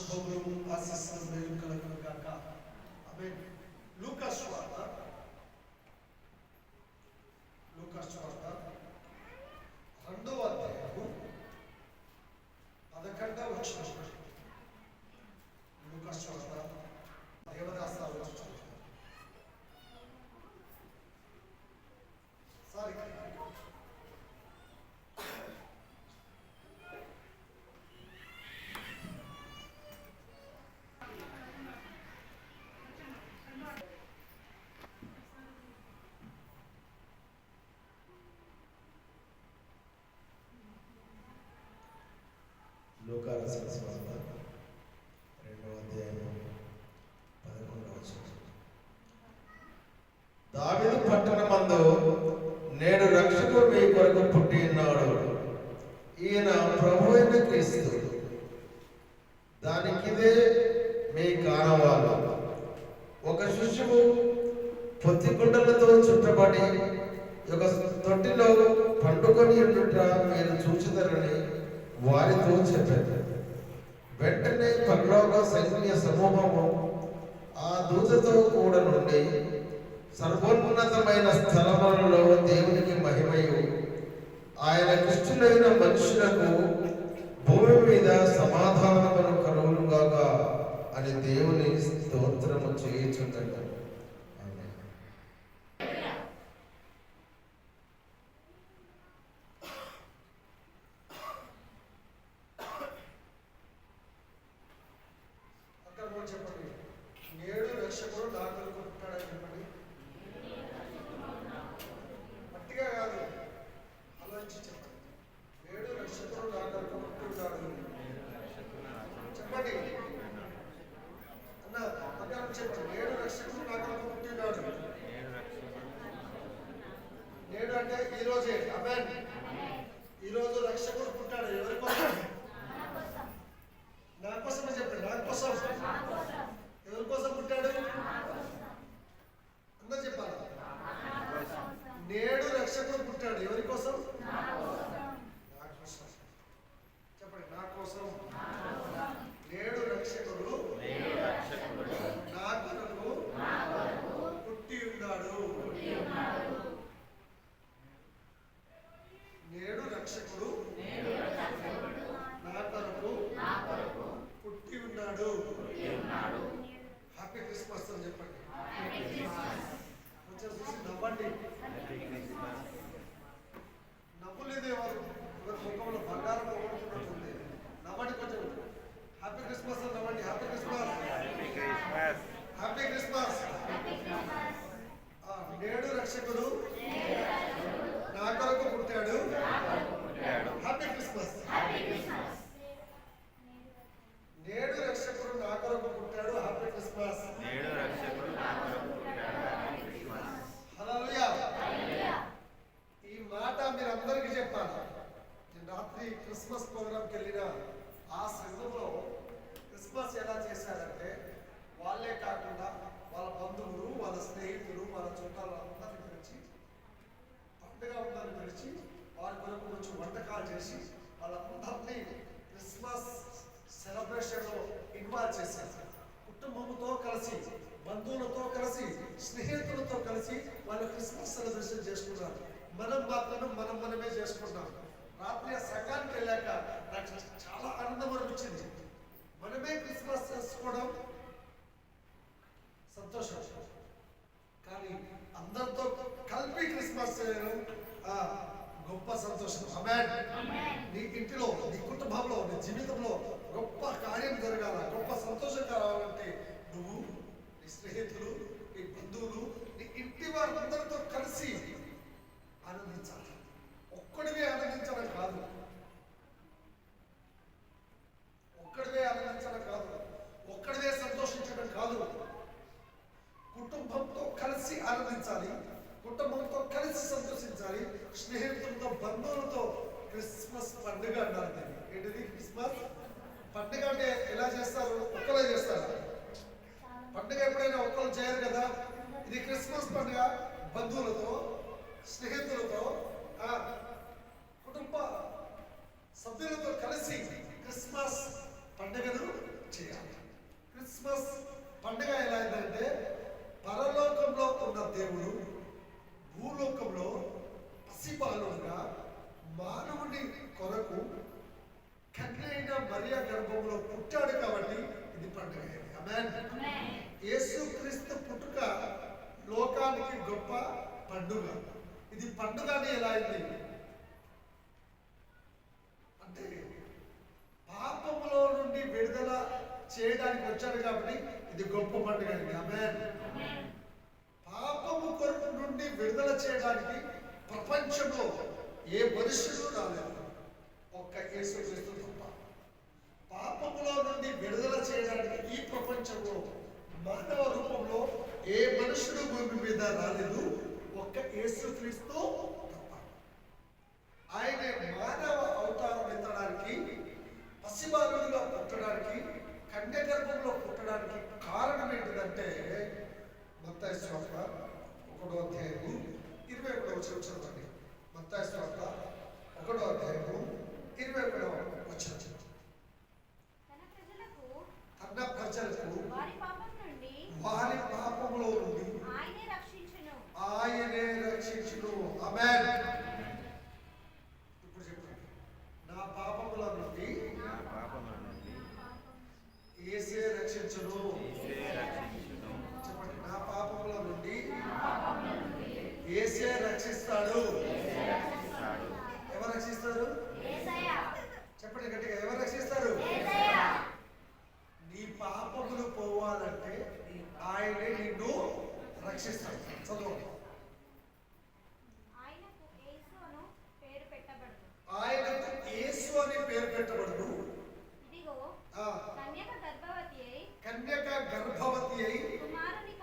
శుభములు ఆశీస్సులు మేలు కలుగును గాక. ఆమేన్. లూకా సువార్త 2వ అధ్యాయము 11వ వచనం. లూకా సువార్త దేవదాస వచనం. సారీ లూకా రాసిన సువార్త 2వ అధ్యాయము 11వ వచనం. దావీదు పట్టణమందు నేడు రక్షకుడు మీ కొరకు పుట్టి ఉన్నాడు, ఈయన ప్రభువైన క్రీస్తు. దానికిదే మీ కానవాలు. ఒక శిశువు పొత్తిగుడ్డలతో చుట్టబడి ఒక తొట్టిలో పండుకొని ఉండుట మీరు చూచుదరని వారితో చెప్పారు. వెంటనే పరలోక సైన్య సమూహము ఆ దూతతో కూడా నుండి సర్వోన్నతమైన స్థలములలో దేవునికి మహిమయు ఆయన ఇష్టులైన మనుషులకు భూమి మీద సమాధానమును కలుగునుగాక అని దేవుని స్తోత్రము చేయుచుంటారు. చెప్పండి, నేడు రక్షకుడు నా కొరకు పుట్టాడని చెప్పండి. గట్టిగా కాదు, ఆలోచించి చెప్పండి. నేడు రక్షకుడు నా కొరకు పుట్టినాడు చెప్పండి అన్న. పక్కన చెప్పండి, నేడు రక్షకుడు నా కొరకు పుట్టినాడు. నేడు అంటే ఈ రోజే. ఆమేన్. ఈ రోజు రక్షకుడు పుట్టాడు. ఎవరి కోసం? నా కోసమే చెప్పండి. నా కోసం. ఎవరి కోసం పుట్టాడు? అందరూ చెప్పాలి. నేడు రక్షకుడు పుట్టాడు. ఎవరి కోసం? నా కోసం. చెప్పండి, నా కోసం. నేడు రక్షకుడు నా కొరకు పుట్టి ఉన్నాడు. నేడు రక్షకుడు నా కొరకు పుట్టి ఉన్నాడు. హ్యాపీ క్రిస్మస్ అని చెప్పండి. కొంచెం చూసి నవ్వండి. నవ్వులేదే వారు ముఖంలో బంగారం పోగొట్టుకున్నట్టుంది. నవ్వండి కొంచెం. హ్యాపీ క్రిస్మస్ అని నవ్వండి. Happy Christmas. Happy Christmas. నేడు రక్షకుడు నా కొరకు పుట్టాడు. Happy Christmas. నేడు రక్షకుడు నా కొరకు పుట్టాడు. Happy Christmas. హల్లెలూయా. ఈ మాట మీరు అందరికీ చెప్పాలి. నేను రాత్రి క్రిస్మస్ ప్రోగ్రాంకి వెళ్ళిన ఆ సంఘంలో క్రిస్మస్ ఎలా చేశారంటే, వాళ్ళే కాకుండా వాళ్ళ బంధువులు, వాళ్ళ స్నేహితులు, వాళ్ళ చుట్టాలు అందరిని పిలిచి, పండుగ ఉందని పిలిచి, వారి కొరకు కొంచెం వంటకాలు చేసి వాళ్ళందరినీ క్రిస్మస్ సెలబ్రేషన్లో ఇన్వాల్వ్ చేశారు. కుటుంబంతో కలిసి, బంధువులతో కలిసి, స్నేహితులతో కలిసి వాళ్ళు క్రిస్మస్ సెలబ్రేషన్ చేసుకున్నారు. మనం మాత్రమే మనమే చేసుకున్నాం. రాత్రి ఆ సంఘానికి వెళ్ళాక నాకు చాలా ఆనందం అనిపించింది. మనమే క్రిస్మస్ చేసుకోవడం సంతోషం, కానీ అందరితో కలిపి క్రిస్మస్ చేయడం గొప్ప సంతోషం. ఆమేన్. నీ ఇంటిలో, నీ కుటుంబంలో, నీ జీవితంలో గొప్ప కార్యం జరగాల, గొప్ప సంతోషం కావాలంటే నువ్వు, నీ స్నేహితులు, నీ బంధువులు, నీ ఇంటి వారందరితో కలిసి ఆనందించాలి. ఒక్కడివే ఆనందించడం కాదు. ఒక్కడివే సంతోషించడం కాదు. కుటుంబంతో కలిసి ఆనందించాలి, కుటుంబంతో కలిసి సంతోషించాలి, స్నేహితులతో, బంధువులతో. క్రిస్మస్ పండుగ అన్నారు. ఏంటిది క్రిస్మస్ పండుగ అంటే? ఎలా చేస్తారు? ఒక్కరే చేస్తారు. పండుగ ఎప్పుడైనా ఒక్కరు చేయరు కదా. ఇది క్రిస్మస్ పండుగ. బంధువులతో, స్నేహితులతో, కుటుంబ సభ్యులతో కలిసి క్రిస్మస్ పండుగను చేయాలి. గర్భంలో పుట్టాడు కాబట్టి ఇది పండుగ. ఆమేన్. యేసుక్రీస్తు పుట్టుక లోకానికి గొప్ప పండుగ. ఇది పండుగని ఎలా అయింది అంటే పాపములో నుండి విడుదల చేయడానికి వచ్చాడు కాబట్టి ఇది గొప్ప పండుగ. ఆమేన్. పాపము కొరకు నుండి విడుదల చేయడానికి ప్రపంచంలో ఏ మనుషులు రాలేదు, ఒక్క యేసుక్రీస్తు తప్ప. పాపములో నుండి విడుదల చేయడానికి ఈ ప్రపంచంలో మానవ రూపంలో ఏ మనుషుడు భూమి మీద రాలేదు, ఒక్క యేసుక్రీస్తు తప్ప. ఆయన మానవ అవతారం ఎత్తడానికి, పసిబాలుడుగా పుట్టడానికి, కన్య గర్భంలో పుట్టడానికి కారణం ఏంటిదంటే మత్తయి సువార్త 1వ అధ్యాయము 21వ వచనం చదవండి. మత్తయి సువార్త 1వ అధ్యాయము 21వ వచనం. తన ప్రజలకు వారి పాపములో నుండి ఆయనే రక్షించును. ఆమేన్. ఇప్పుడు చెప్పండి, నా పాపముల నుండి యేసే రక్షించును. చెప్పండి, నా పాపముల నుండి యేసే రక్షిస్తాడు. ఎవరు రక్షిస్తారు? చెప్పండి గట్టిగా, ఎవరు రక్షిస్తారు? నీ పాపములు పోవాలంటే ఆయనే నిన్ను రక్షిస్తాడు. చదువు. ఆయనకు యేసు అని పేరు పెట్టబడును. కన్యక గర్భవతి అయి కుమారుని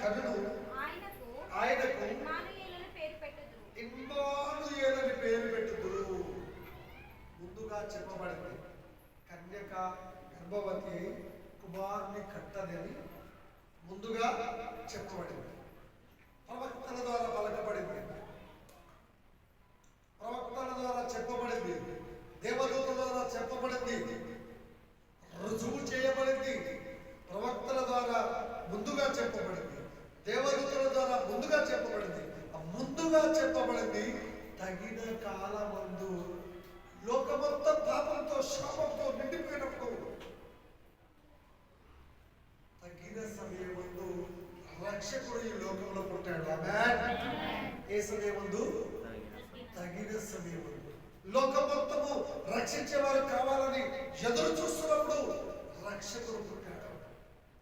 కనును. ఆయనకు ఇమ్మానుయేలని పేరు పెట్టుదురు. ముందుగా చెప్పబడింది కన్యక గర్భవతి అయి కుమారుని కట్టదని ముందుగా చెప్పబడింది. ప్రవక్తల ద్వారా పలకబడింది, ప్రవక్తల ద్వారా చెప్పబడింది, దేవదూత ద్వారా చెప్పబడింది, రుజువు చేయబడింది. ప్రవక్తల ద్వారా ముందుగా చెప్పబడింది, దేవదూతల ద్వారా ముందుగా చెప్పబడింది. ముందుగా చెప్పబడింది తగిన కాలమందు లోకమంతా పాపంతో శాపంతో నిండిపోయినప్పుడు తగిన సమయమందు రక్షకుడు ఈ లోకంలో పుట్టాడు. ఆమేన్. ఏ సమయమందు? తగిన సమయమందు. లోకమంతము రక్షించేవారు కావాలని ఎదురు చూస్తున్నప్పుడు రక్షకుడు పుట్టాడు.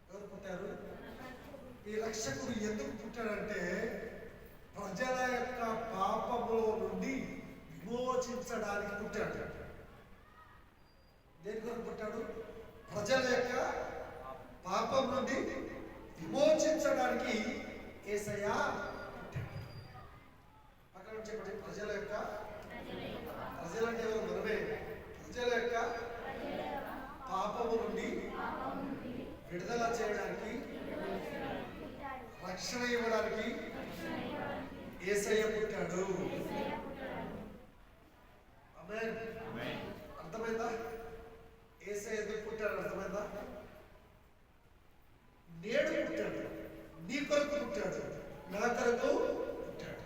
ఎవరు పుట్టారు? ఈ రక్షకుడు ఎందుకు పుట్టాడంటే ప్రజల యొక్క పాపములో నుండి విమోచించడానికి పుట్టాడు. దేని కొరకు పుట్టాడు? ప్రజల యొక్క పాపం నుండి విమోచించడానికి యేసయ్య పుట్టాడు. పక్కన చెప్పండి, ప్రజల యొక్క, ప్రజలంటే ఎవరు? మనమే. ప్రజల యొక్క పాపము నుండి విడుదల చేయడానికి, రక్షణ ఇవ్వడానికి యేసయ్య పుట్టాడు. ఆమేన్. అర్థమైందా? యేసయ్య ఎందుకు పుట్టాడు అర్థమైందా? నేడు పుట్టాడు, నీ కొరకు పుట్టాడు, నా కొరకు పుట్టాడు.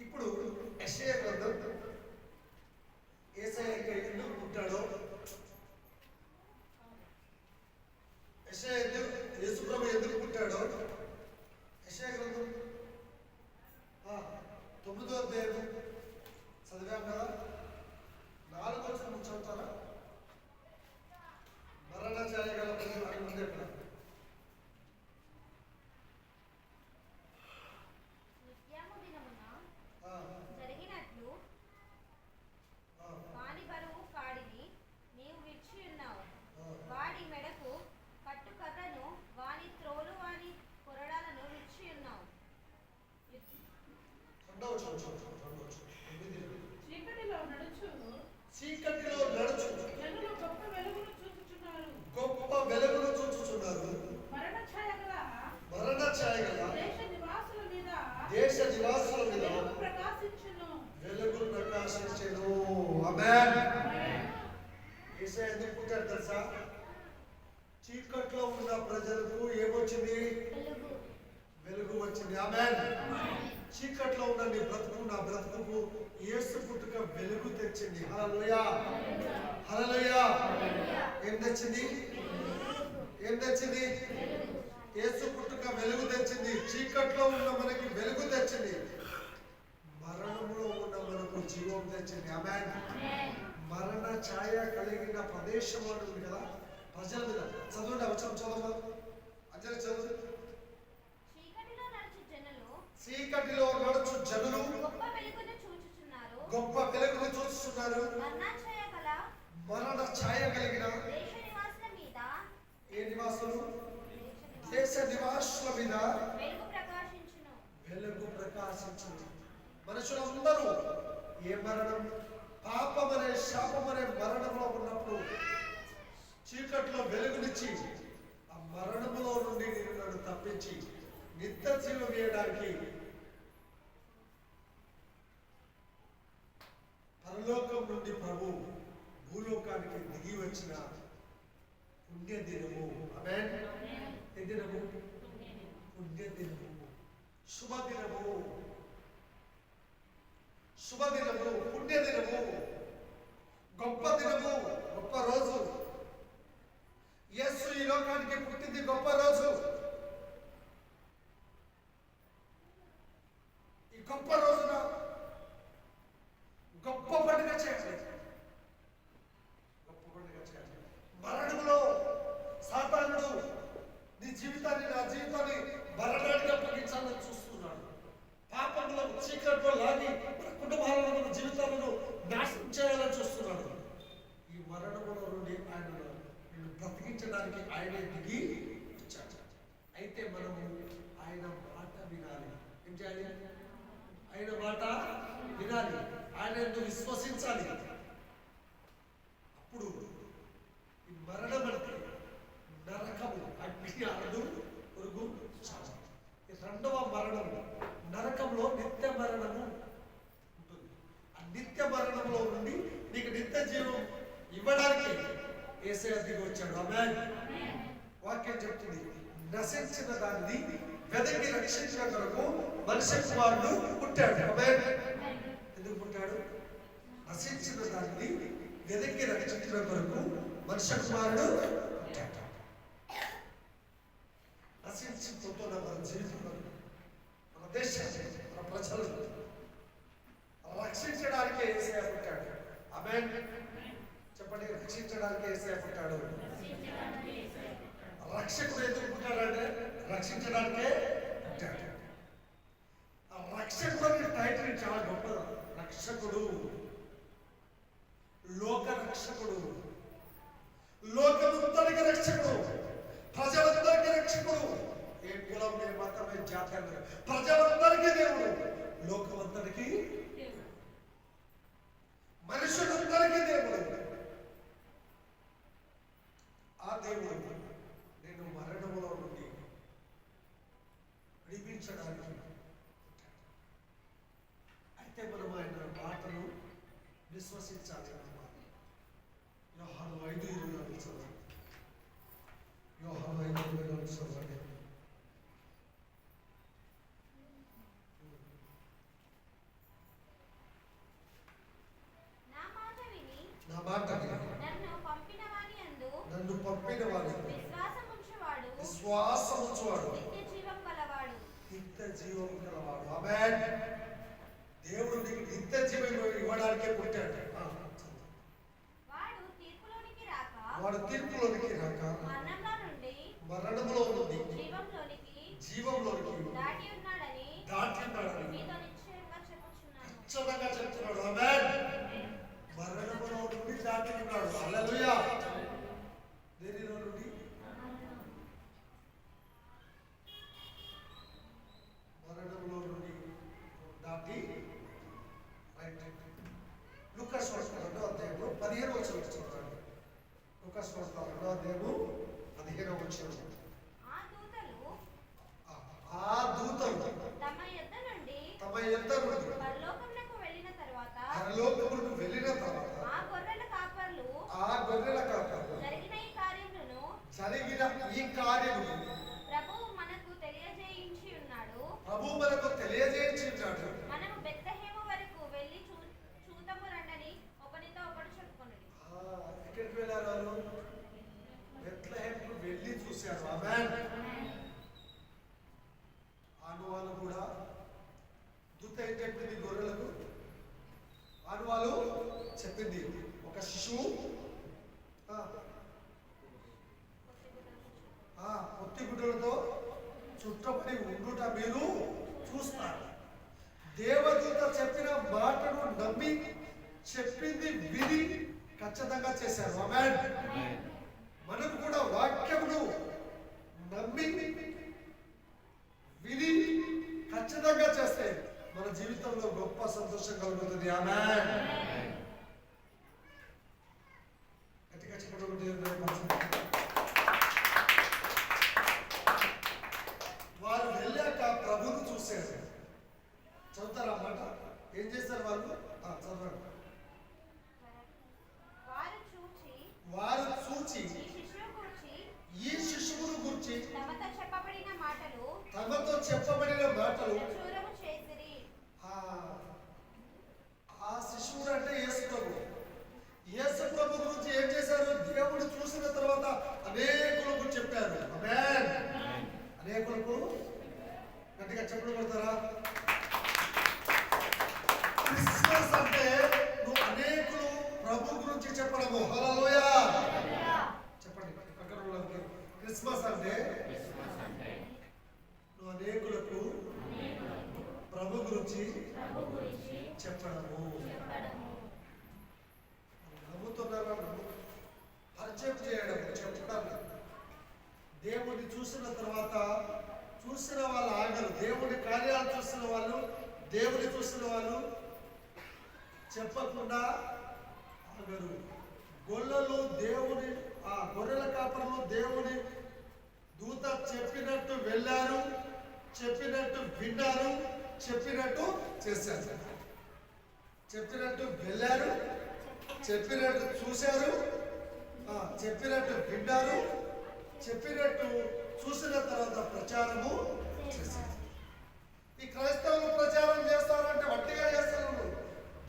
ఇప్పుడు యెషయా గ్రంథం యేసయ్య ఎందుకు పుట్టాడో, యెషయా యేసుప్రభు ఎందుకు పుట్టాడో యెషయా గ్రంథం 9వ అధ్యాయం చదివాం కదా. 4వ వచనం చదువుతారా? మరణ ఛాయగల ప్రజలు అని ఉంది అక్కడ. జరిగినట్లు వాని బరువు కాడిని నీవు విడిచి ఉన్నావు. వాడి మెడకు కట్టుకర్రను, వాని త్రోలు, వాని కొరడాలను విడిచి ఉన్నావు. చీకటిలో నడుచు జనులు గొప్ప వెలుగును చూచుచున్నారు. గొప్ప వెలుగును చూచుచున్నారు. మరణ ఛాయ గల దేశ నివాసుల మీద వెలుగు ప్రకాశించెను. ఆమేన్. యేసయ్య ఎందుకు పుట్టాడు తెలుసా? చీకట్లో ఉన్న ప్రజలకు ఏమొచ్చింది? వెలుగు వచ్చింది. ఆమేన్. చీకట్లో ఉన్న నీ బ్రతుకు, నా బ్రతుకు యేసు పుట్టుక వెలుగు తెచ్చింది. హల్లెలూయా, హల్లెలూయా. తెచ్చింది? ఏం తెచ్చింది? యేసు పుట్టుక వెలుగు తెచ్చింది. చీకట్లో ఉన్న మనకి వెలుగు తెచ్చింది. మరణంలో ఉన్న మనకు జీవం తెచ్చింది. ఆమేన్. మరణ ఛాయ కలిగిన ప్రదేశం ఉంటుంది కదా ప్రజల మీద. చదవండి, అవసరం చదవ అంజలి చదువు. చీకటిలో నడుచు జనులు గొప్ప వెలుగును చూచుచున్నారు. గొప్ప వెలుగును చూస్తున్నారు. మరణ ఛాయ కలిగిన దేశ నివాసుల మీద, ఏ నివాసులు? దేశ నివాసుల మీద వెలుగు ప్రకాశించును. వెలుగు ప్రకాశించును. మనుషులందరూ ఏ మరణం? పాపం అనే శాపం అనే మరణంలో ఉన్నప్పుడు చీకట్లో వెలుగునిచ్చి ఆ మరణంలో నుండి నేను నన్ను తప్పించి నిత్య జీవం వేయడానికి పరలోకం నుండి ప్రభు భూలోకానికి దిగి వచ్చిన పుణ్య దినము. ఆమేన్. ఏ దినము? పుణ్య దినము, శుభదినము, శుభదినము, పుణ్య దినము, గొప్ప దినము, గొప్ప రోజు. యేసు ఈ లోకానికి పుట్టింది గొప్ప రోజు. ఈ గొప్ప రోజున గొప్ప పండుగ చేయాలి. గొప్ప పండుగ చేయాలి. మరణంలో సాతానుడు నీ జీవితాన్ని, నా జీవితాన్ని మరణానికి అప్పగించాలని చూస్తున్నాడు. పాపంలో చీకట్లో లాగి మన కుటుంబాలను, మన జీవితాలను నాశనం చేయాలని చూస్తున్నాడు. ఈ మరణంలో నుండి ఆయన నిన్ను బ్రతికించడానికి ఆయనే దిగి వచ్చాడు. అయితే మనము ఆయన మాట వినాలి. ఏం చేయాలి? ఆయన మాట వినాలి. ఆయన విశ్వసించాలి. అప్పుడు ఈ మరణం అంటే నరకము, అగ్ని, అరడు, పురుగు, చావు. ఈ రెండవ మరణము నరకంలో నిత్య మరణము ఉంటుంది. ఆ నిత్య మరణంలో నుండి నీకు నిత్య జీవం ఇవ్వడానికి యేసయ్య దిగి వచ్చాడు. ఆమేన్. వాక్యం చెప్తుంది, నశించిన దాన్ని వెదకి రక్షించిన కొరకు మనిషి కుమారుడు పుట్టాడు. ఆమేన్. ఎందుకు పుట్టాడు? నశించిన దాన్ని వెదకి రక్షించిన కొరకు మనిషి కుమారుడు పుట్టాడు. నశించిపోతున్న మన జీవితంలో, మన దేశాన్ని, మన ప్రజలను రక్షించడానికి యేసయ్య పుట్టాడు. ఆమేన్. చెప్పండి, రక్షించడానికి యేసయ్య పుట్టాడు. రక్షకుడు ఎందుకు పుట్టాడంటే రక్షించడానికే పుట్టాడు. ఆ రక్షకుడు అనే టైటిల్ చాలా గొప్పది. రక్షకుడు, లోక రక్షకుడు, లోకమంతటికి రక్షకుడు, ప్రజలందరికీ రక్షకుడు. ఏ కులం, ఏ మతం, ఏ జాతి, ప్రజలందరికీ దేవుడు, లోకమంతటికి మనుషులందరికీ దేవుడు. ఆ దేవుడు నేను మరణములో నుండి విడిపించడానికి. అయితే మనం ఆయన మాటను విశ్వసించాలి అన్నమాట. యోహాను 5:24 చదవండి. యోహాను 5:24 చదవండి. నా మాట విని నన్ను పంపిన వాని విశ్వాసముంచువాడు నిత్య జీవం గలవాడు. ఆమేన్. దేవుడు నీకు నిత్య జీవం ఇవ్వడానికే పుట్టాడు. వాడు తీర్పులోనికి రాక మరణంలో నుండి జీవంలోనికి దాటి ఉన్నాడని ఖచ్చితంగా చెప్తున్నాడు. ఆమేన్. మరణంలో నుండి దాటి ఉన్నాడు. హల్లెలూయా. దేనిలో నుండి? మరణంలో నుండి దాటి లూకాసు వార్త 2వ అధ్యాయంలో 15వ వచనం చదవండి. లూకాసు వార్త 2వ అధ్యాయము 15వ వచనం. ఆ దూతలు తమ యొద్ద నుండి పరలోకమునకు వెళ్ళిన తర్వాత ఆ గొర్రెల కాపర్లు జరిగిన ఈ కార్యమును ప్రభువు మనకు తెలియజేయించి ఉన్నాడు. మనము బెత్లెహేము వరకు వెళ్ళి చూద్దాము రండని ఒకనితో ఒకడు చెప్పుకొనుడి. ఎక్కడికి వెళ్ళారు వాళ్ళు? చూశారు. ఆమేన్. ఆనవాళ్ళు కూడా దూత ఏం చెప్పింది గొర్రెలకు? ఆనవాళ్ళు చెప్పింది ఒక శిశువు పొత్తి గుడ్డలతో చుట్టబడి ఉండుట మీరు చూస్తారు. దేవదూత చెప్పిన మాటను నమ్మి చెప్పింది విని ఖచ్చితంగా చేశారు. ఆమేన్. మనం కూడా వాక్యమును నమ్మి విని ఖచ్చితంగా చేస్తే మన జీవితంలో గొప్ప సంతోషం కలుగుతుంది. ఆమేన్. గట్టిగా చెప్పడం. వారు వెళ్ళాక ప్రభువును చూశారు. చదువుతారా అన్నమాట? ఏం చేశారు వాళ్ళు? చదవండి. వారు చూచి ఈ శిశువును గురించి తమతో చెప్పబడిన మాటలు ఆ శిశువుడు అంటే యేసు ప్రభు. యేసు ప్రభు గురించి ఏం చేశారు? దేవుడు చూసిన తర్వాత అనేకులకు చెప్పారు. ఆమేన్. అనేకులకు గట్టిగా చెప్పడం కొడతారా? క్రిస్మస్ అంటే నువ్వు అనేకులు ప్రభు గురించి చెప్పడము. హల్లెలూయా చెప్పండి. క్రిస్మస్ అంటే నువ్వు అనేకులకు ప్రభు గురించి చెప్పడము. నమ్ముతున్నారా? పరిచయం చేయడం, చెప్పడం. దేవుడిని చూసిన తర్వాత చూసిన వాళ్ళు ఆగరు. దేవుడి కార్యాలు చూసిన వాళ్ళు, దేవుని చూసిన వాళ్ళు చెప్పకుండా ఆగరు. గొల్లలు దేవుని గొర్రెల కాపరులు దేవుని దూత చెప్పినట్టు వెళ్ళారు, చెప్పినట్టు విన్నారు, చెప్పినట్టు చేశారు. చెప్పినట్టు వెళ్ళారు, చెప్పినట్టు చూశారు, చెప్పినట్టు విన్నారు, చెప్పినట్టు చూసిన తర్వాత ప్రచారము చేశారు. ఈ క్రైస్తవులు ప్రచారం చేస్తారంటే వట్టిగా చేస్తారు.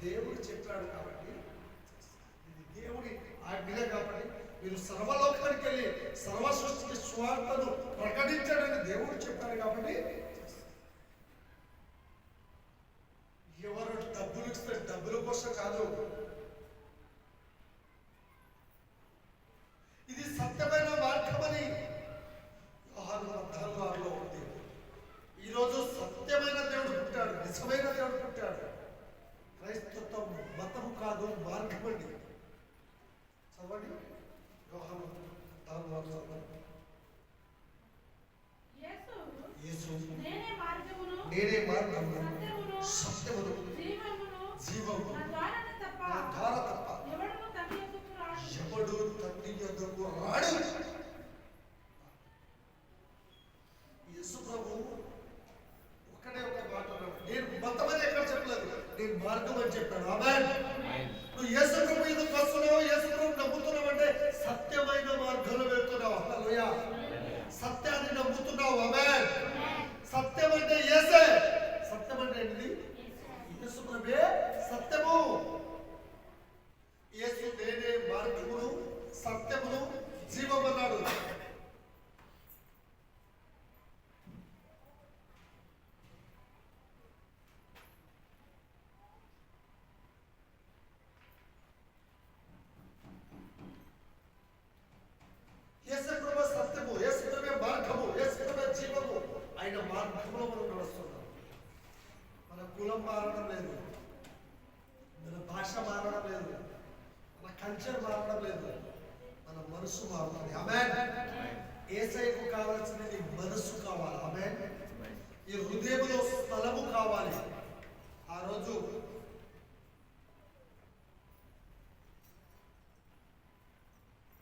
దేవుడు చెప్పాడు కాబట్టి, ఇది దేవుడి ఆజ్ఞ కాబట్టి మీరు సర్వలోకానికి వెళ్ళి సర్వ సృష్టికి స్వార్థను ప్రకటించడానికి దేవుడు చెప్పాడు కాబట్టి ఎవరు డబ్బులు ఇస్తే డబ్బుల కోసం కాదు. ఇది సత్యమైన మార్గమని యోహాను 14:6లో ఉంది. ఈరోజు సత్యమైన దేవుడు పుట్టాడు, నిజమైన దేవుడు పుట్టాడు. క్రైస్తవం మతము కాదు, మార్గం అండి. చదవండి. యోహాను 14:6. యేసు నేనే మార్గమును, సత్యమును, జీవము. నా ద్వారా తప్ప ఎవడు తండ్రి యొద్దకు రాడు. యేసు ప్రభు ఒకటే ఒక మాట అన్నాడు. నేను మతమని ఎక్కడ చెప్పలేదు, నేను మార్గం అని చెప్పాడు. ఆమేన్. నువ్వు యేసు ప్రభు ఎందుకు వస్తున్నావు, యేసు ప్రభు నమ్ముతున్నావు అంటే సత్యమైన మార్గంలో వెళ్తున్నావు. హల్లెలూయా. సత్యాన్ని నమ్ముతున్నావు. ఆమేన్. సత్యం అంటే యేసే. సత్యం అంటే ఏంటి? యేసు ప్రభువే సత్యము. యేసు నేనే మార్గమును, సత్యమును, జీవము అన్నాడు. యేసు ప్రభు సత్యము, యేసు ప్రభు మార్గము, యేసు ప్రభు జీవము. ఆయన మార్గంలో మనం నడుస్తున్నాం. మన కులం మారడం లేదు, మన భాష మారడం లేదు, మన కల్చర్ మారడం లేదు, మన మనసు మారుతుంది. ఆమేన్. యేసయ్యకు కావాల్సింది నీ మనసు కావాలి. ఆమేన్. ఈ హృదయంలో స్థలము కావాలి. ఆ రోజు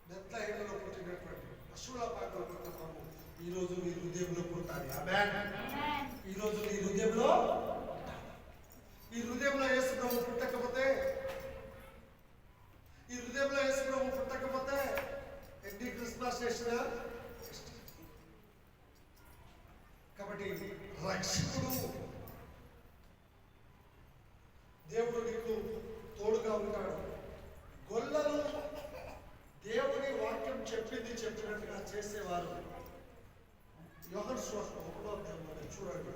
బెత్లెహేములో పుట్టినటువంటి పశువుల పాకలో పుట్టిన ప్రభు ఈ రోజు నీ హృదయంలో పుట్టాలి. ఆమేన్. ఈ రోజు నీ హృదయంలో, ఈ హృదయంలో యేసు ప్రభు పుట్టకపోతే, ఈ హృదయంలో యేసు ప్రభు పుట్టకపోతే ఎన్ని క్రిస్మస్ చేసినా కాబట్టి రక్షకుడు దేవుడు నీకు తోడుగా ఉంటాడు. గొల్లలు దేవుని వాక్యం చెప్పింది చెప్పినట్టుగా చేసేవారు. యోహాను సువార్త 1వ అధ్యాయంలో చూడండి.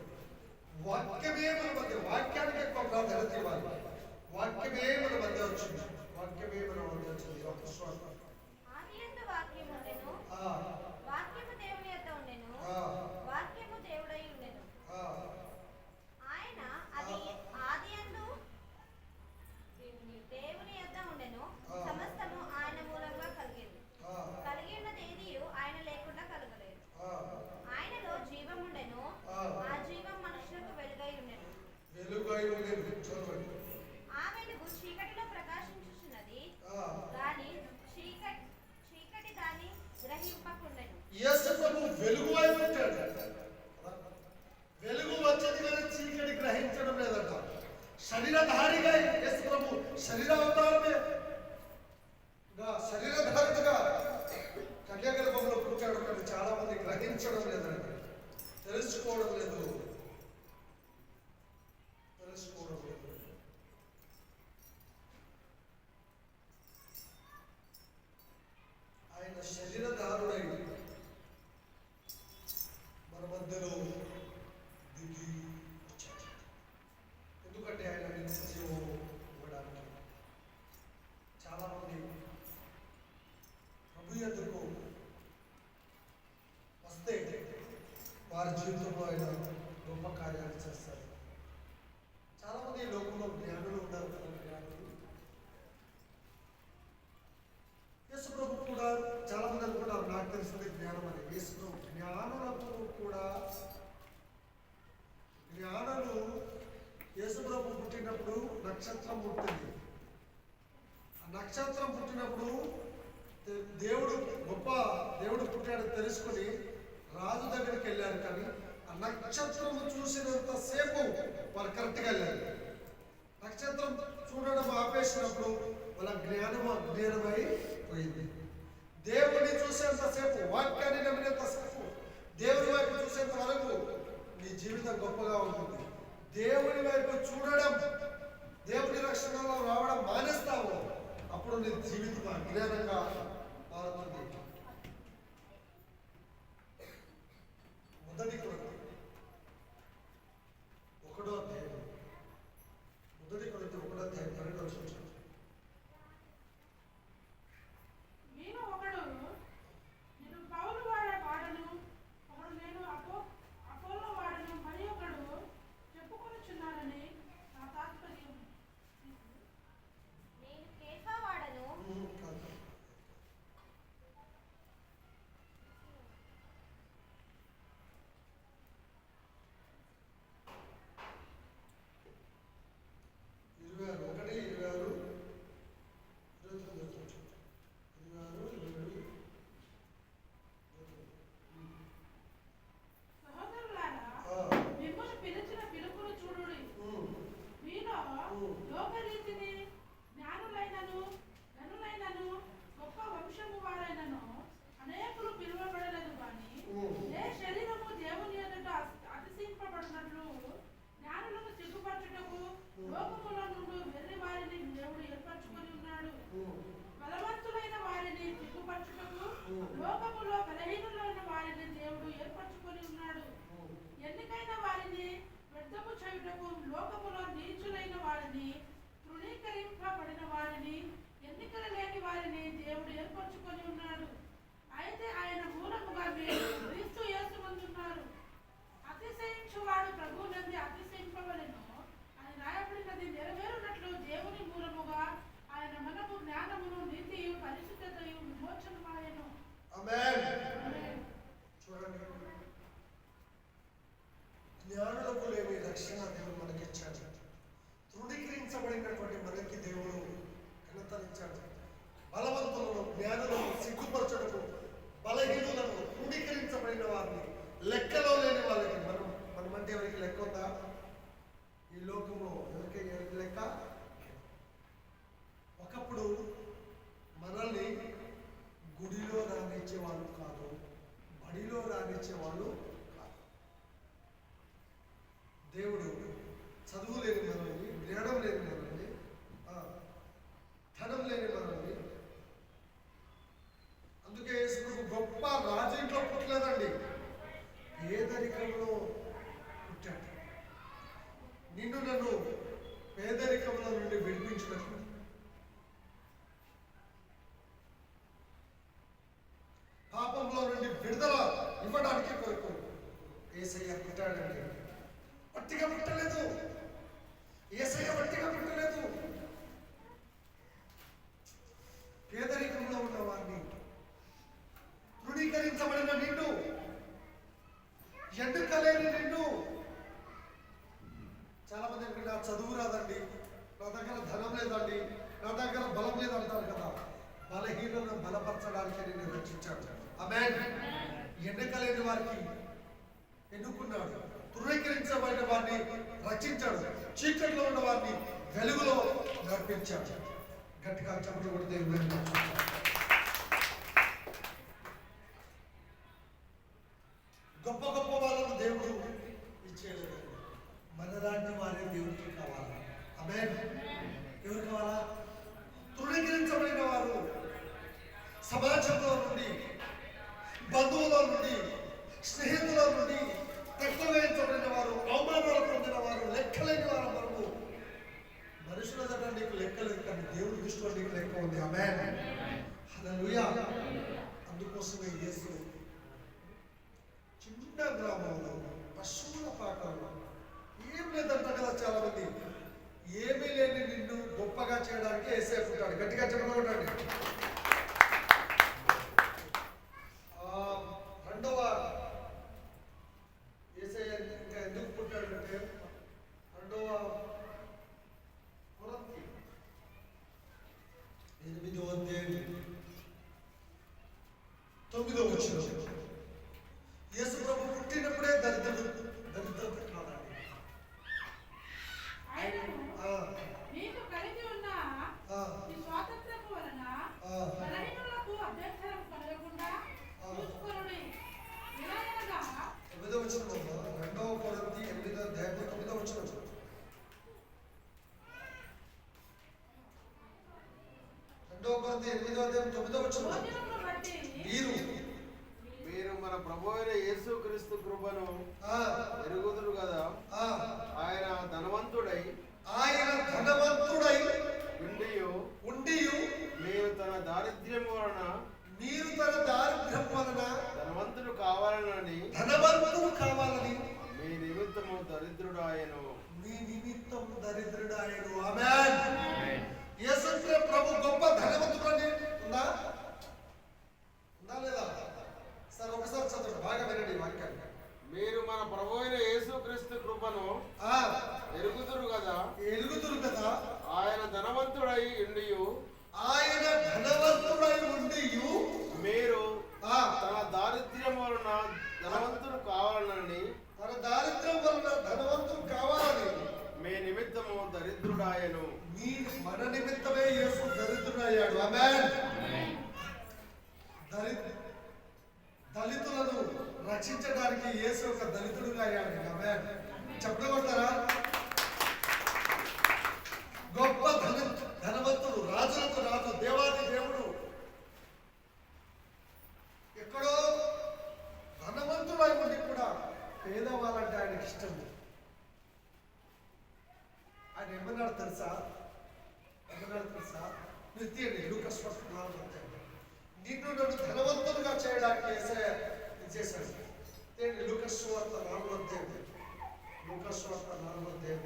వాక్యమే మన మధ్య, వాక్యానికి ఎక్కువ ప్రాధాన్యత ఇవ్వాలి. వాక్యమే మన మధ్య వచ్చింది, వాక్యమే మన మధ్య వచ్చింది. యోహాను సువార్త ఆదియందు వాక్యము ఉండెను, ఆ, వాక్యము దేవుని యొద్ద ఉండెను, ఆ, వాక్యము దేవుడై ఉండెను. ఆ, ఆయన అది ఆదియందు దేవుని యొద్ద ఉండెను. సమస్తము ఆయన మూలంగా కలిగింది. ఆ, కలిగి ఉన్నది ఏదియు ఆయన లేకుండా కలగలేదు. ఆ, ఆయనలో జీవముండెను, ఆ. ఆ జీవం మనుషులకు వెలుగై ఉండెను. వెలుగై ఉండేది. చదవండి. ఆ వెలుగు చీకటిలో ప్రకాశించుచున్నది, ఆ, గాని చీకటి దాన్ని గ్రహింపకుండెను. యేసు ప్రభు వెలుగు అయి ఉంటాడు. వెలుగు వచ్చేది కానీ చీకటి గ్రహించడం లేదట. శరీరధారిగా యేసు ప్రభు శరీరావతారమే శరీరధారిగా కన్యాగర్భంలో పుట్టాడు, కానీ చాలా మంది గ్రహించడం లేదండి, తెలుసుకోవడం లేదు, తెలుసుకోవడం లేదు. ఆయన శరీరధారుడై మన మధ్యలో దిగి వచ్చాడు. ఎందుకంటే ఆయన నిత్యజీవం ఇవ్వడానికి. చాలా మంది ప్రభు యొద్దకు వస్తే వారి జీవితంలో ఆయన గొప్ప కార్యాలు చేస్తారు. చాలా మంది ఈ లోకంలో జ్ఞానులు ఉన్నారు కదా, జ్ఞానులు. యేసు ప్రభు కూడా చాలా మంది అనుకుంటారు నాకు తెలిసింది జ్ఞానం అని. యేసు ప్రభు జ్ఞానులకు కూడా, జ్ఞానులు యేసు ప్రభు పుట్టినప్పుడు నక్షత్రం పుట్టింది. ఆ నక్షత్రం పుట్టినప్పుడు దేవుడు గొప్ప దేవుడు పుట్టాడని తెలుసుకుని రాజు దగ్గరికి వెళ్ళారు, కానీ ఆ నక్షత్రం చూసినంత సేపు వాళ్ళు కరెక్ట్గా వెళ్ళారు. నక్షత్రం చూడడం ఆపేసినప్పుడు వాళ్ళ జ్ఞానం అజ్ఞానమై పోయింది. దేవుడిని చూసేంతసేపు, వాక్యాన్ని నమ్మినంతసేపు, దేవుని వైపు చూసేంత వరకు నీ జీవితం గొప్పగా ఉంటుంది. దేవుని వైపు చూడడం, దేవుని రక్షణలో రావడం మానేస్తావు, అప్పుడు నీ జీవితం అజ్ఞానంగా మారుతుంది. మొదటి కొరింథీ 1వ అధ్యాయం, మొదటి కొరింథీ 1వ అధ్యాయం 12వ వచనం. మీలో ఒకడు నేను పౌలు వాడను, ఒకడు నేను అపోలో వాడను, మరి ఒకడు చెప్పుకొనుచున్నాడని నా తాత్పర్యం. నేను కేఫా వాడను, సహోదరులారా, మిమ్మల్ని పిలిచిన పిలుపును చూడుడి. మీలో లోకరీతిని జ్ఞానులైనను ఘనులైనను గొప్ప వంశము వారైనను అనేకులు పిలువబడలేదు, కానీ ఏ శరీరము దేవుని ఎదుట అతిశయింపబడినట్లు జ్ఞానులను సిగ్గుపరచుటకు లోకములో నుండి వెర్రి వారిని దేవుడు ఏర్పరచుకొని ఉన్నాడు. బలవంతులైన వారిని సిగ్గుపరచుటకు లోకములో బలహీనులైన వారిని దేవుడు ఏర్పరచుకొని ఉన్నాడు. ఎన్నికైన వారిని వ్యర్థము చేయుటకు లోకములో నీచులైన వారిని, తృణీకరింపబడిన వారిని, ఎన్నికలు లేని వారిని దేవుడు ఏర్పరచుకొని ఉన్నాడు. అయితే ఆయన మూలముగా మీరు క్రీస్తు యేసునందున్నారు. అతిశయించువాడు ప్రభువునందు అతిశయింపవలెను అని రాయబడినది నెరవేరునట్లు దేవుని మూలముగా ఆయన మనకు జ్ఞానమును, నీతియు, పరిశుద్ధతయు, విమోచనమాయెను. ఆమేన్. చూడండి, జ్ఞానులకు లేని రక్షణ దేవుడు మనకిచ్చాడు. తృణీకరించబడినటువంటి మనకి దేవుడు ఘనతనిచ్చాడు. బలవంతులను, జ్ఞానులను సిగ్గుపరచడము, బలహీనులను, తృణీకరించబడిన వారిని, లెక్కలో లేని వాళ్ళకి, మనమంటే ఎవరికి లెక్క ఉందా? ఈ లోకంలో ఎవరికి లెక్క? ఒకప్పుడు మనల్ని గుడిలో రానిచ్చే వాళ్ళు కాదు, బడిలో రానిచ్చే వాళ్ళు కాదు. దేవుడు చదువు లేని మనల్ని, జ్ఞానం లేని మనల్ని, ధనం లేని మనల్ని, అందుకే యేసు గొప్ప రాజు ఇంట్లో పుట్టలేదండి, పేదరికంలో పుట్టాడు. నిన్ను నన్ను పేదరికంలో నుండి విడిపించినట్లు పాపంలో నుండి విడుదల ఇవ్వడానికి కొరకు యేసయ్య పుట్టాడండి. వట్టిగా పుట్టలేదు. యేసయ్య వట్టిగా పుట్టలేదు. పేదరికంలో ఉన్న వారిని, తృణీకరించబడిన నిన్ను, ఎన్నుకలేని నిన్ను. చాలా మంది అంటే నా చదువు రాదండి, నా దగ్గర ధనం లేదండి, నా దగ్గర బలం లేదంటారు కదా. బలహీనలను బలపరచడానికి నిన్ను రక్షించాడు. ఆమేన్. ఎన్నికలేని వారికి ఎన్నుకున్నాడు. తృణీకరించబడిన వారిని రక్షించాడు. చీకట్లో ఉన్న వారిని వెలుగులో నడిపించాడు. గట్టిగా చెప్పడం కూడా దేవుడు. గొప్ప గొప్ప వాళ్ళను దేవుడు ఇచ్చేయలేదు. మనలాంటి వారే దేవుడికి కావాలి. ఆమేన్. ఎవరు కావాలా? తృణీకరించబడిన వారు, సమాజంలో నుండి, బంధువుల నుండి, స్నేహితుల నుండి తక్కువ వేయించబడిన వారు, అవమానాలు పొందిన వారు, లెక్కలేని వారు వరకు. మనుషుల దగ్గర నీకు లెక్కలేదు, కానీ దేవుడి దృష్టిలో నీకు లెక్క ఉంది. ఆమేన్. హల్లెలూయా. అందుకోసమే యేసు చిన్న గ్రామంలో, పశువుల పాకలో, ఏం లేదంట కదా. చాలా మంది ఏమీ లేని నిన్ను గొప్పగా చేయడానికి యేసయ్య పుట్టాడు. గట్టిగా చెప్పమంటాడు. రెండవ యేసయ్య ఇంకా ఎందుకు పుట్టాడంటే, రెండవ కొరింథీ 8వ అధ్యాయం 9వ వచనం. యేసు ప్రభు పుట్టినప్పుడే దరిద్రత కాదండి. నీకు కలిగి ఉన్న ఈ స్వాతంత్రము వలన బలహీనులకు అభ్యంతరం కలగకుండా చూసుకొనుడి. ఇలాగనగా 9వ వచనం, 2వ కొరింథీ 8వ అధ్యాయం 9వ వచనం. 2వ కొరింథీ 8వ అధ్యాయం 9వ వచనం. భోజనమును బట్టి మీరు మన ప్రభు అయిన యేసుక్రీస్తు కృపను ఎరుగుదురు కదా. ఆయన ధనవంతుడై ఉండియు మీరు తన దారిద్ర్యం వలన ధనవంతుడు కావాలని మీ నిమిత్తము దరిద్రుడాయను. ఆమేన్. యేసు ప్రభు గొప్ప ధనవంతుడని ఉందా లేదా? సరే ఒకసారి చదవండి, బాగా వినండి వాక్యాన్ని. మీరు మన ప్రభు అయిన యేసుక్రీస్తు కృపను ఎరుగుదురు కదా. ఆయన ధనవంతుడై ఉండియు మీరు తన దారిద్ర్యం వలన ధనవంతుడు కావాలని మీ నిమిత్తము దరిద్రుడాయను. మన నిమిత్తమే యేసు దరిద్రుడయ్యాడు. ఆమేన్. దళితులను రక్షించడానికి యేసు ఒక దళితుడుగా అయ్యాడు. ఆమేన్. చెప్పగలుగుతారా? గొప్ప ధనవంతుడు, రాజులకు రాజు, దేవాది దేవుడు, ఎక్కడో ధనవంతుడు అయి ఉండి కూడా పేదవాళ్ళంటే ఆయనకి ఇష్టం. ఆయన ఏమన్నాడు తెలుసా? మీరు తీయండి, లూకాసు 4వ అధ్యాయం. నిన్ను నన్ను ధనవంతులుగా చేయడానికి యేసయ్య చేశాడు. తీయండి, లూకాసు 4వ అధ్యాయం. లూకాసు 4వ అధ్యాయం.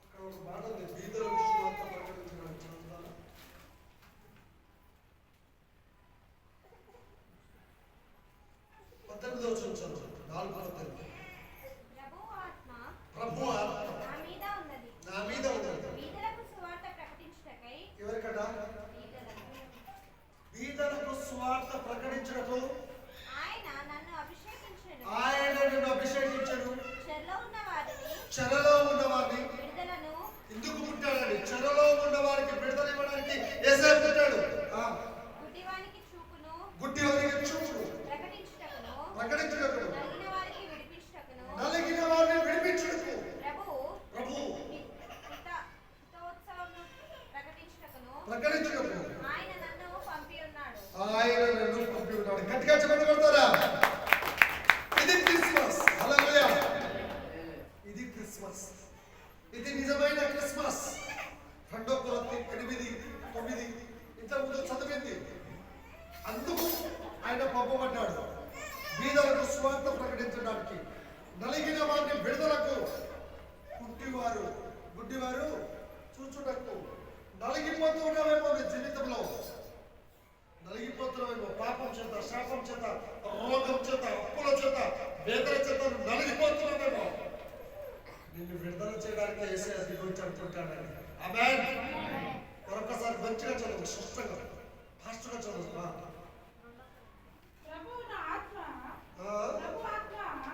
అక్కడ ఒక మాట ఉంది, బీదలకు సువార్త ప్రకటించడం. చదువుతారా? 18వ వచనం చదువు. 4వ అధ్యాయం. ప్రభు ఆత్మ నా మీద ఉన్నది. బీదలకు సువార్త ప్రకటించుటకై. ఎవరికట? బీదలకు సువార్త ప్రకటించుటకు ఆయన నన్ను అభిషేకించెను. చెరలో ఉన్న వారిని విడుదలను. ఎందుకు పుట్టాడండి? చెరలో ఉన్న వారికి విడుదల ఇవ్వడానికి యేసయ్య పుట్టాడు. గుడ్డివానికి చూపును ప్రకటించుటకు, ప్రకటించుటకును, నలిగిన వారిని నలిగిన వారికి విడిపించుటకును, సువార్త ప్రకటించడానికి, నలిగిన వారిని విడుదలకు, గుడ్డివారు చూచుటకు. నలిగిపోతున్నావేమో నీ జీవితంలో, నలిగిపోతున్నావేమో పాపం చేత, శాపం చేత, రోగం చేత, అప్పుల చేత, వేదన చేత నలిగిపోతున్నావేమో. నిన్ను విడుదల చేయడానికి యేసయ్య దిగి వచ్చి అనుకుంటాడండి. ఆమేన్. మరొకసారి మంచిగా చదువు, స్పష్టంగా ఫాస్ట్గా చదువు.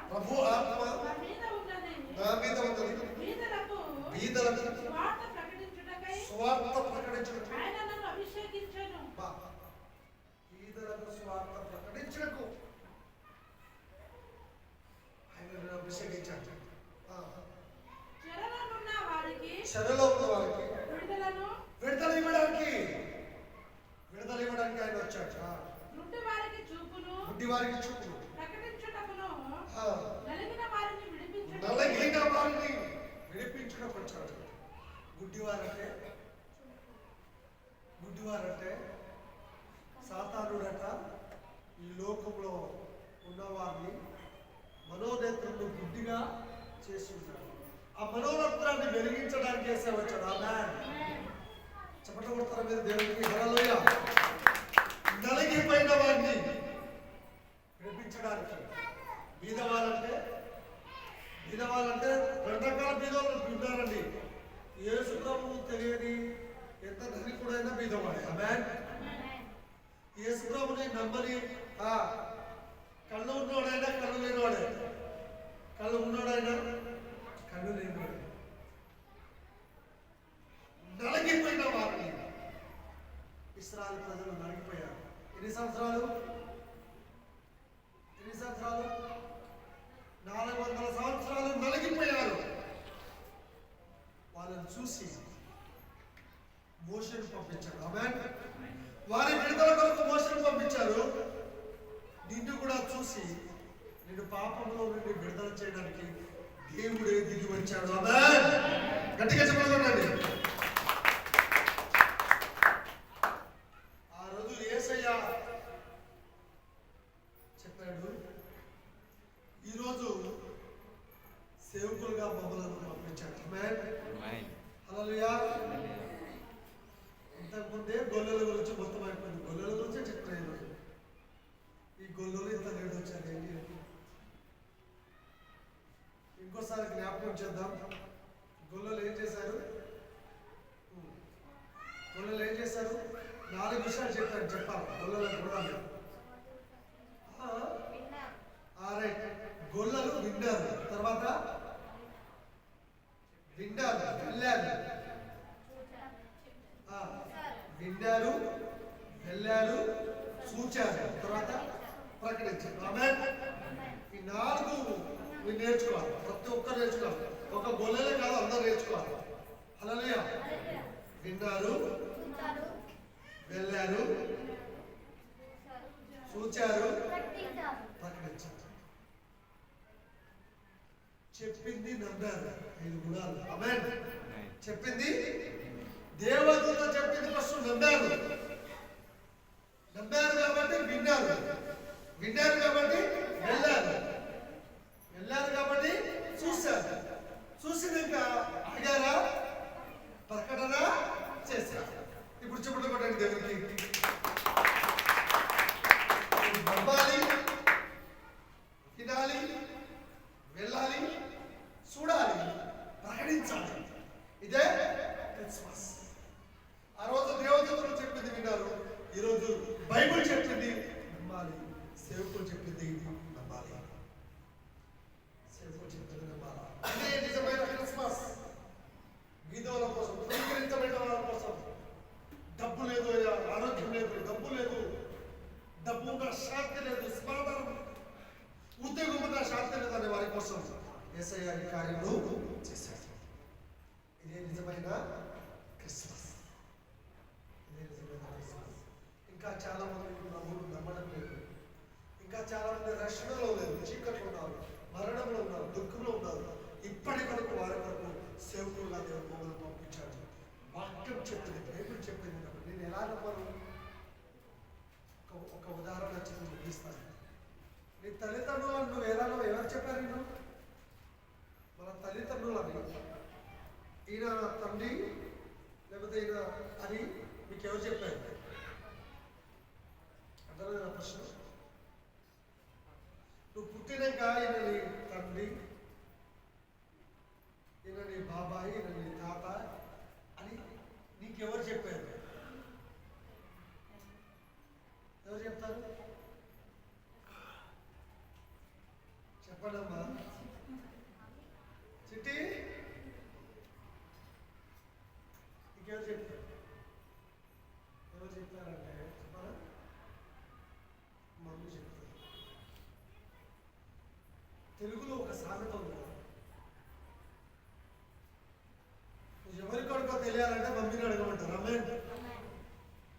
ప్రభు ఆత్మ నా మీద ఉన్నది, బీదలకు సువార్త ప్రకటించుటకు ఆయన నన్ను అభిషేకించెను. బీదలకు సువార్త ప్రకటించుటకు ఆయన నన్ను అభిషేకించాడు. చెరలో ఉన్న వారికి విడుదల ఇవ్వడానికి ఆయన వచ్చాడు. గుడ్డి వారికి చూపును ప్రకటించుటకును, నలిగిన వారిని విడిపించుటకు వచ్చాడు. గుడ్డివారంటే సాతానుడట ఈ లోకంలో ఉన్నవారిని మనోనేత్రులను గుడ్డిగా చేసి ఉంటాడు. ఆ మనోనేత్రాన్ని వెలిగించడానికి వేసే వచ్చాడు. ఆమేన్. చెప్పట్లు కొడతారా మీరు దేవునికి? హల్లెలూయా. నలిగిపోయిన వారిని విడిపించడానికి. బీదవాళ్ళంటే రెండు రకాల బీదవాళ్ళు ఉన్నారండి. యేసు ప్రభువు తెలియని ఎంత ధనికుడైనా బీదవాడే. ఆమేన్. యేసు ప్రభుని నమ్మని కళ్ళు ఉన్నోడైనా కళ్ళు లేనివాడే, కళ్ళు ఉన్నోడైనా కళ్ళు లేనివాడే. నలిగిపోయిన వారిని ఇశ్రాయేలు ప్రజలు నలిగిపోయారు. ఎన్ని సంవత్సరాలు? 400 సంవత్సరాలు నలిగిపోయారు. వాళ్ళని చూసి మోషేను పంపించాడు. ఆమేన్. వారి విడుదల కొరకు మోషేను పంపించారు. నిన్ను కూడా చూసి నిన్ను పాపంలో నుండి విడుదల చేయడానికి దేవుడే దిగి వచ్చాడు. ఆమేన్. గట్టిగా చెప్పగలండి. ఆ రోజు యేసయ్య చెప్పాడు, ఈరోజు సేవకులుగా మమ్మల్ని పంపించాడు. ఆమేన్. హల్లెలూయా. ఇంతకుముందే గొల్లల గురించి మొత్తం అయిపోయింది. గొల్లల గురించే చెప్తాను ఈరోజు. ఈ గొల్లలు ఇంత లేడు వచ్చారు. ఇంకోసారి జ్ఞాపకం చేద్దాం. గొల్లలు ఏం చేశారు? 4 విషయాలు చెప్పాలి గొల్లలకు కూడా. రైట్. గొల్లలు విన్నారు, తర్వాత వెళ్ళారు, చూచారు, తర్వాత ప్రకటించారు. ఆమేన్. ఈ 4 మీరు నేర్చుకోవాలి. ప్రతి ఒక్కరు నేర్చుకోవాలి. ఒక గొల్లలే కాదు, అందరూ నేర్చుకోవాలి. హల్లెలూయా. విన్నారు, వెళ్ళారు, చూచారు, ప్రకటించారు. చెప్పింది నమ్మారు. 5 గుణాలు. ఆమేన్. చెప్పింది దేవదూత చెప్పింది ఫస్ట్ నమ్మారు కాబట్టి విన్నారు కాబట్టి వెళ్ళారు కాబట్టి చూశారు. చూసినాక అడిగారా? ప్రకటన చేశారు. ఇప్పుడు చెప్పండి కొట్టండి దేవునికి. నమ్మాలి, వినాలి, వెళ్ళాలి, చూడాలి, ప్రకటించాలి. ఇదే క్రిస్మస్. ఆ రోజు దేవదూతలు చెప్పింది విన్నారు. ఈరోజు బైబిల్ చెప్పింది నమ్మాలి, సేవకులు చెప్పింది నమ్మాలి. ఇదే నిజమైన క్రిస్మస్. బీదోల కోసం, ధృవీకరించబడిన వాళ్ళ కోసం. డబ్బు లేదు, ఆరోగ్యం లేదు, డబ్బు లేదు, డబ్బు ఉన్న శాంతి లేదు, సమాధానం, ఉద్యోగం ఉన్న శాంతి లేదు అనే వారి కోసం యేసయ్య ఈ కార్యము చేశాడు. ఇదే నిజమైన క్రిస్మస్. ఇంకా చాలా మంది నమ్మడం లేదు. ఇంకా చాలా మంది రక్షణలో లేదు, చీకట్లో ఉన్నారు, మరణంలో ఉన్నారు, దుఃఖంలో ఉన్నారు. ఇప్పటి వరకు వారి వరకు సేవకులుగా దేవుడు మమ్మల్ని పంపించాడు. వాక్యం చెప్పింది, బైబిల్ చెప్పింది కాబట్టి నేను ఎలా నమ్మను? ఒక ఉదాహరణ చెప్పి ముగిస్తాను. నీ తల్లిదండ్రులను చెప్పారు ఈయన? మన తల్లిదండ్రులని ఈయన తండ్రి లేకపోతే ఈయన అని మీకు ఎవరు చెప్పారు? అర్థమైందా ప్రశ్న? నువ్వు పుట్టినాక ఈయన నీ తండ్రి, ఈయన నీ బాబాయ్, ఈయన నీ తాత అని నీకెవరు చెప్పారు? ఎవరు చెప్తారు? చెప్పండమ్మా. చిట్టి ఇంకెవరు చెప్పారు? ఎవరు చెప్పారంటే చెప్పారా? మమ్మీ చెప్తారు. తెలుగులో ఒక సామెత ఉంది కదా, నువ్వు ఎవరి కొడుకో తెలియాలంటే మమ్మీని అడగమంటారు. అమ్మాయి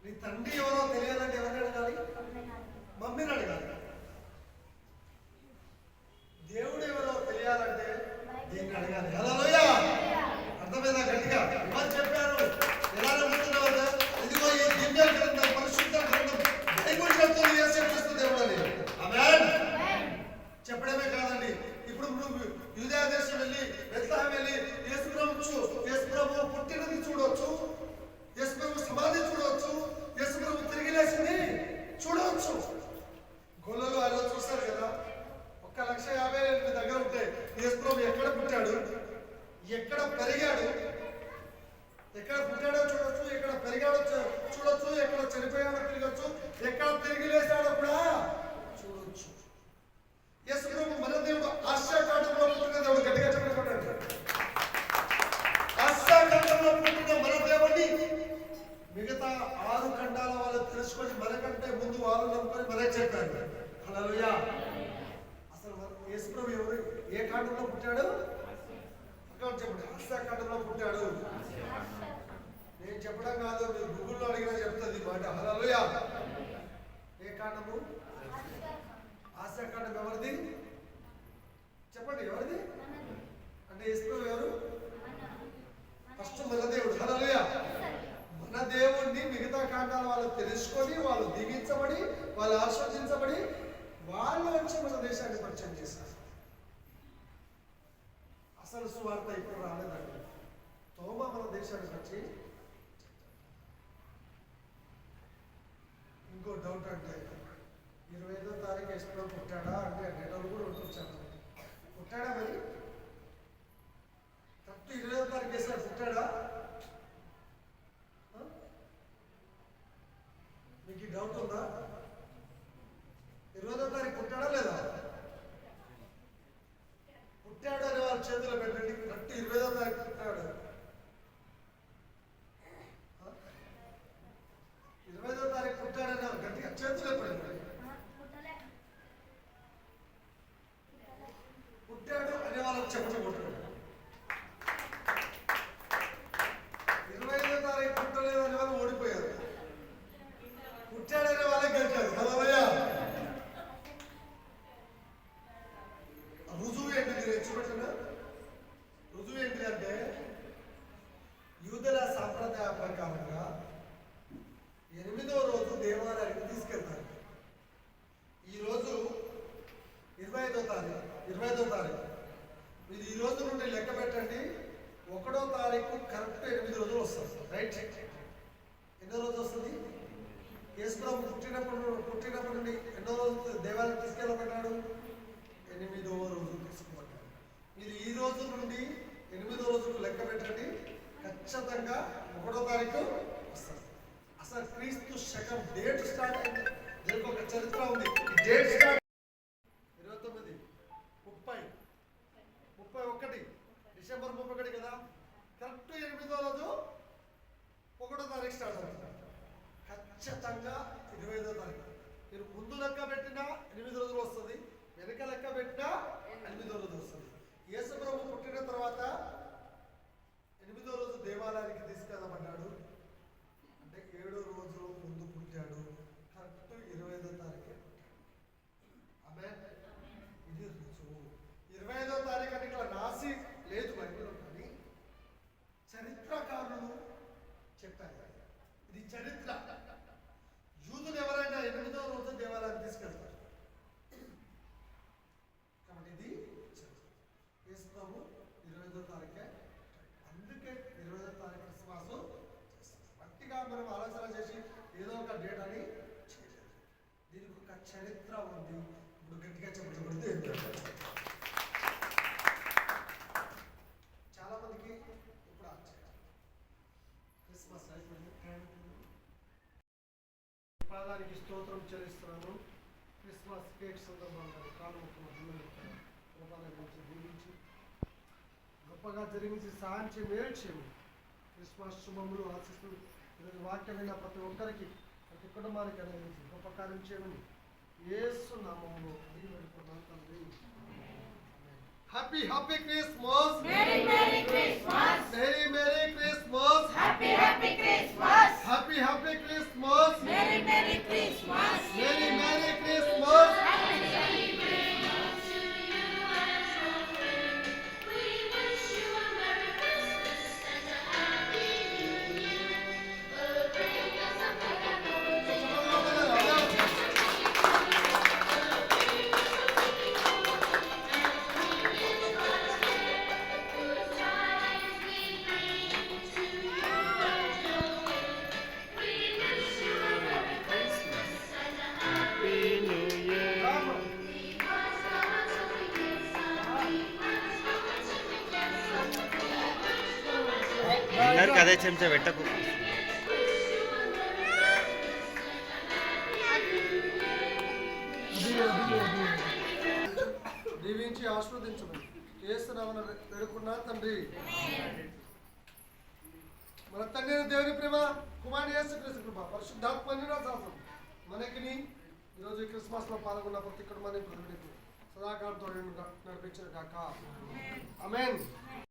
నీ తండ్రి ఎవరో తెలియాలంటే ఎవరిని అడగాలి? మమ్మీని అడగాలి. దేవుడు ఎవరో తెలియాలంటే దీన్ని అడగాలి. హల్లెలూయా. అర్థమైందా? గట్టిగా ఎవరు చెప్పారు? ఎలా నమ్ముతున్నావు? ఇదిగో ఈ దివ్య గ్రంథం, పరిశుద్ధ గ్రంథం బైబిల్ చెప్తుంది యేసుక్రీస్తు దేవుడు అని. ఆమేన్. చెప్పడమే కాదండి, ఇప్పుడు నువ్వు యూదయ దేశం వెళ్ళి బెత్లెహేం వెళ్ళి యేసుప్రభు పుట్టినది చూడవచ్చు, యేసుప్రభు సమాధి చూడవచ్చు, యేసుప్రభు తిరిగి లేచింది చూడవచ్చు. గొల్లలు అలా చూస్తారు కదా. 1,50,000 మీ దగ్గర ఉంటే యేసుప్రభు ఎక్కడ పుట్టాడు, ఎక్కడ పెరిగాడు, ఎక్కడ పుట్టాడో చూడొచ్చు, ఎక్కడ పెరిగాడో చూడొచ్చు, ఎక్కడ చనిపోయాడో తిరగచ్చు, ఎక్కడ తిరిగి లేచాడో కూడా చూడొచ్చు. యేసుప్రభు మన దేవుడు ఆశాకాండంలో పుట్టిన దేవుడు. గట్టిగా చెప్పండి. ఆశాకాండంలో పుట్టిన మన దేవుడిని మిగతా 6 ఖండాల వాళ్ళు తెలుసుకొని మనకంటే ముందు వాళ్ళు నమ్ముకొని మనకి చెప్పారు. హల్లెలూయా. అసలు యేసుప్రభు ఎవరు, ఏ కాండంలో పుట్టాడు? చెప్పండి. ఆశాకాండంలో పుట్టాడు. నేను చెప్పడం కాదు, మీరు గూగుల్లో అడిగినా చెప్తుంది మాట. హల్లెలూయా. ఏ కాండము? ఆశాకాండం. ఎవరిది చెప్పండి? ఎవరిది అంటే యేసుప్రభు ఎవరు? ఫస్ట్ మన దేవుడు. హల్లెలూయా. మన దేవుణ్ణి మిగతా కాండాల వాళ్ళు తెలుసుకొని, వాళ్ళు దీవించబడి, వాళ్ళు ఆస్వాదించబడి, వాళ్ళు వచ్చి మన దేశాన్ని పరిచయం చేశారు. అసలు సువార్త ఇప్పుడు రాలేదండి. తోమా మన దేశానికి వచ్చి, ఇంకో డౌట్ అంటే 25వ తారీఖు యేసుప్రభు పుట్టాడా అంటే నెలలు కూడా వచ్చాను. పుట్టాడా? మరి కరెక్ట్ 20వ తారీఖు యేసుప్రభు పుట్టాడా? మీకు ఈ డౌట్ ఉందా? 20వ తారీఖు పుట్టాడా లేదా? పుట్టాడు అని వాళ్ళ చేతిలో పెట్టండి. కరెక్ట్ 20వ తారీఖు పుట్టాడు. 20వ తారీఖు పుట్టాడని గట్టిగా చేతిలో పెట్టండి. పుట్టాడు అనే వాళ్ళకి చెప్పడం కొట్టండి. 25వ తారీఖు పుట్టలేదు అనే వాళ్ళు ఓడిపోయారు. పుట్టాడనే వాళ్ళకి గెలిచారు. హల్లెలూయా. రుజువు ఏంటి? మీరు ఎచ్చిపెట్టినా రుజువు ఏంటి అంటే, యూదుల సాంప్రదాయ ప్రకారంగా 8వ రోజు దేవాలయానికి తీసుకెళ్తారు. ఈరోజు 25వ తారీఖు. మీరు ఈ రోజు నుండి లెక్క పెట్టండి. 1వ తారీఖు కరెక్ట్ 8 రోజులు వస్తుంది. రైట్? ఎన్నో రోజు వస్తుంది? యేసుప్రభు పుట్టినప్పటి నుండి ఎన్నో రోజు దేవాలయం తీసుకెళ్ళబడ్డాడు? 8వ రోజు తీసుకుపడ్డాడు. మీరు ఈ రోజు నుండి 8వ రోజుకు లెక్క పెట్టండి. ఖచ్చితంగా 1వ తారీఖు వస్తుంది. అసలు క్రీస్తు శకం డేట్ స్టార్ట్ అయింది. దీనికి ఒక చరిత్ర ఉంది. డేట్ స్టార్ట్ 29, 30, 31 డిసెంబర్ 31 కదా. కరెక్ట్ 8వ రోజు 1వ తారీఖు స్టార్ట్ అవుతుంది. ఖచ్చితంగా 25వ తారీఖు. మీరు ముందు లెక్క పెట్టినా 8 రోజులు వస్తుంది, వెనక లెక్క పెట్టినా 8వ రోజు వస్తుంది. యేసుప్రభు పుట్టిన తర్వాత 8వ రోజు దేవాలయానికి తీసుకెళ్ళబడ్డాడు అంటే 7వ రోజు ముందు పుట్టాడు. కరెక్ట్ 25వ తారీఖే పుట్టాడు. ఆమేన్. ఇది రుజువు. 25వ తారీఖు అని ఇక్కడ రాసి లేదు బైబిల్లో, కానీ చరిత్రకారులు చెప్పారు. ఇది చరిత్ర. యూదులు ఎవరైనా 8వ రోజు దేవాలయానికి తీసుకెళ్తారు. తారీఖే. అందుకే 25వ తారీఖు క్రిస్మస్ చేస్తాం. గట్టిగా మనం ఆలోచన చేసి ఏదో ఒక డేట్ అని చేయలేదు. దీనికి ఒక చరిత్ర ఉంది. ఇప్పుడు గట్టిగా చెప్పడం కొడితే చాలా మందికి ఇప్పుడు ఆశ్చర్యం. క్రిస్మస్ అయిపోయింది. పాదానికి స్తోత్రం చెల్లిస్తున్నాను. క్రిస్మస్ కేక్ సందర్భంగా కాలు రూపాయల గురించి దీవించి గొప్పగా జరిగించి సాధించి మేలు చేయమని క్రిస్మస్ శుభములు ఆశిస్తూ ఈరోజు వాక్యమైన ప్రతి ఒక్కరికి ప్రతి కుటుంబానికి అనుగ్రహించి గొప్ప కార్యం చేయమని యేసు నామములో అడిగి పెడుతున్నాను తండ్రి. Happy happy Christmas. Merry Merry Christmas. Merry merry Christmas. Happy Happy Christmas. Happy happy Christmas. Merry Merry Christmas. Merry merry Christmas. అందరికి అదే చెంచా పెట్టకు. దీవించి ఆస్వాదించమని చేస్తున్నామని వేడుకున్నా తండ్రి. మన తండ్రి దేవుని ప్రేమ, కుమారుని యేసుక్రీస్తు కృప, పరిశుద్ధాత్మ నిరాశాసం మనకిని ఈరోజు ఈ క్రిస్మస్ లో పాల్గొన్న ప్రతి కుటుంబాన్ని సదాకాలంతో నడిపించిన కాక. ఆమేన్.